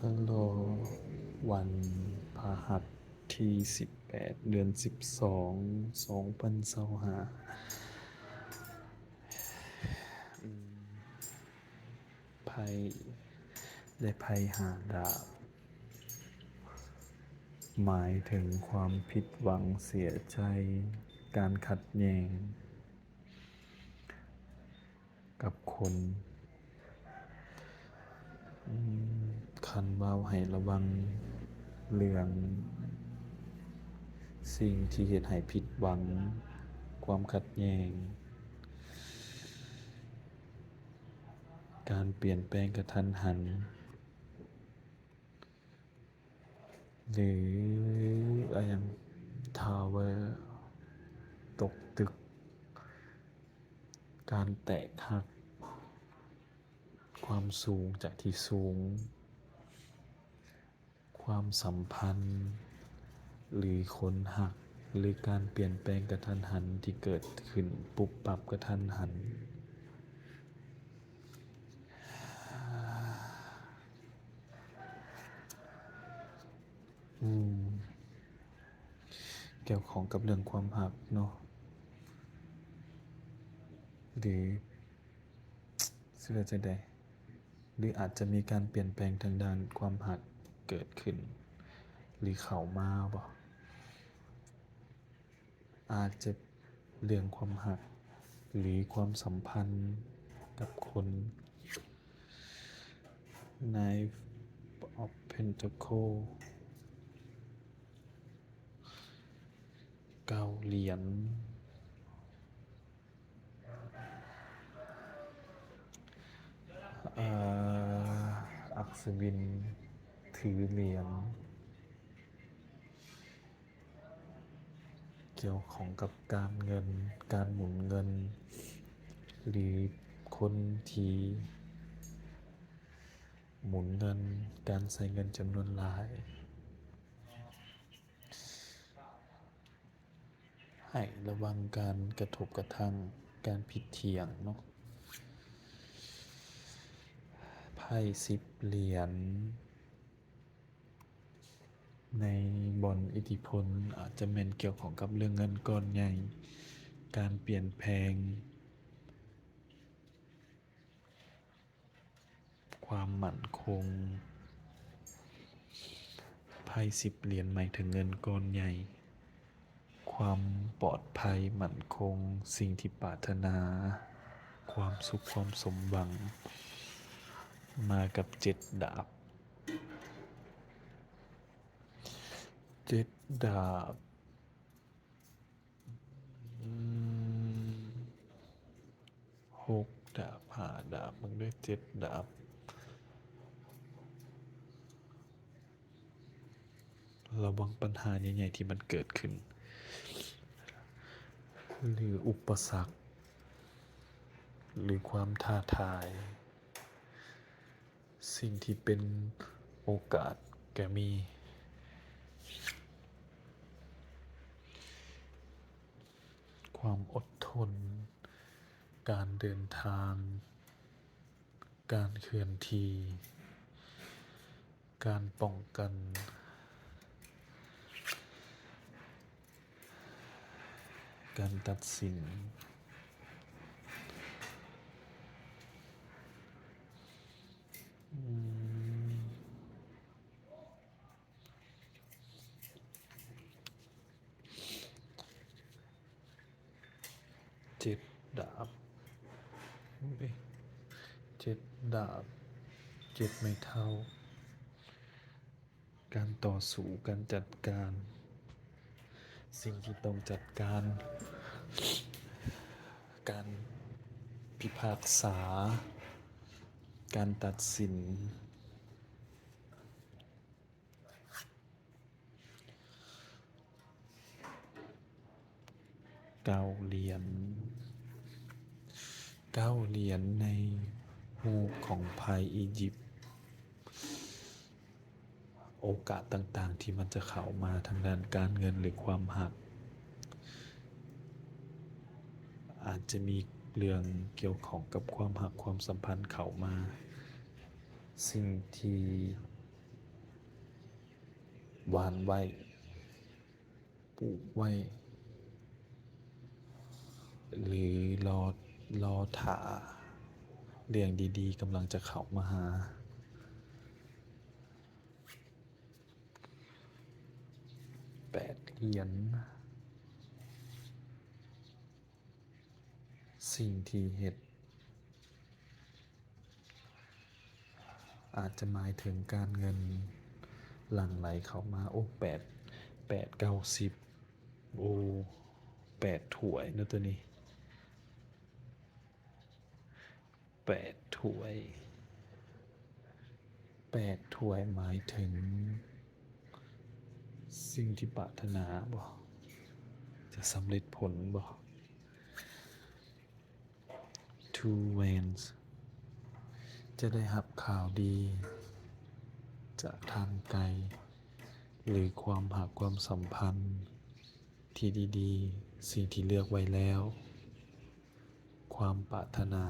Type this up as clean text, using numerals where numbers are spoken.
ฮัลโหลวันพฤหัสที่18เดือน122025ไพ่ได้ไพ่ห้าดาบหมายถึงความผิดหวังเสียใจการขัดแย้งกับคนคันเว้าให้ระวังเรื่องสิ่งที่เฮ็ดให้ผิดหวังความขัดแย้งการเปลี่ยนแปลงกระทันหันหรืออะไรอย่างทาวเวอร์ตกตึกการแตกหักความสูงจากที่สูงความสัมพันธ์หรือคนหักหรือการเปลี่ยนแปลงกระทันหันที่เกิดขึ้นปุบปับกระทันหันเกี่ยวของกับเรื่องความหักเนาะหรือเสื้อจะได้หรืออาจจะมีการเปลี่ยนแปลงทางด้านความหักเกิดขึ้นหรือเข้ามาบ่อาจจะเรื่องความหักหรือความสัมพันธ์กับคนใน of Pentacle เก้าเหรียญอัศวินถือเหรียญเกี่ยวของกับการเงินการหมุนเงินหรือคนที่หมุนเงินการใช้เงินจำนวนหลายให้ระวังการกระทบกระทั่งการผิดเถียงเนาะไพ่10 เหรียญในบนอิทธิพลอาจจะเป็นเกี่ยวของกับเรื่องเงินก้อนใหญ่การเปลี่ยนแปลงความมั่นคงไพ่10 เหรียญหมายถึงเงินก้อนใหญ่ความปลอดภัยมั่นคงสิ่งที่ปรารถนาความสุขความสมหวังมากับ7 ดาบ7 ดาบ6 ดาบ5 ดาบมันด้วย7 ดาบระวังปัญหาใหญ่ๆที่มันเกิดขึ้นหรืออุปสรรคหรือความท้าทายสิ่งที่เป็นโอกาสแกมีความอดทนการเดินทางการเคลื่อนที่การป้องกันการตัดสิน7 ดาบ7 ดาบ7 ไม้เท้าการต่อสู้การจัดการสิ่งที่ต้องจัดการการพิพากษาการตัดสิน9 เหรียญในรูปของไพ่อียิปต์โอกาสต่างๆที่มันจะเข้ามาทางด้านการเงินหรือความหักอาจจะมีเรื่องเกี่ยวข้องกับความหักความสัมพันธ์เข้ามาสิ่งที่ หวานไว้ปลูกไว้ หรือรอถาเรื่องดีๆกำลังจะเข้ามาหา8 เหรียญสิ่งที่เฮ็ดอาจจะหมายถึงการเงินหลั่งไหลเข้ามาโอ้8 9 10โอ้8 ถ้วยเนอะตัวนี้8 ถ้วย8 ถ้วยหมายถึงสิ่งที่ปรารถนาบ่จะสำเร็จผลบ่ Two Wands จะได้รับข่าวดีจากทางไกลหรือความหักความสัมพันธ์ที่ดีๆสิ่งที่เลือกไว้แล้วความปรารถนา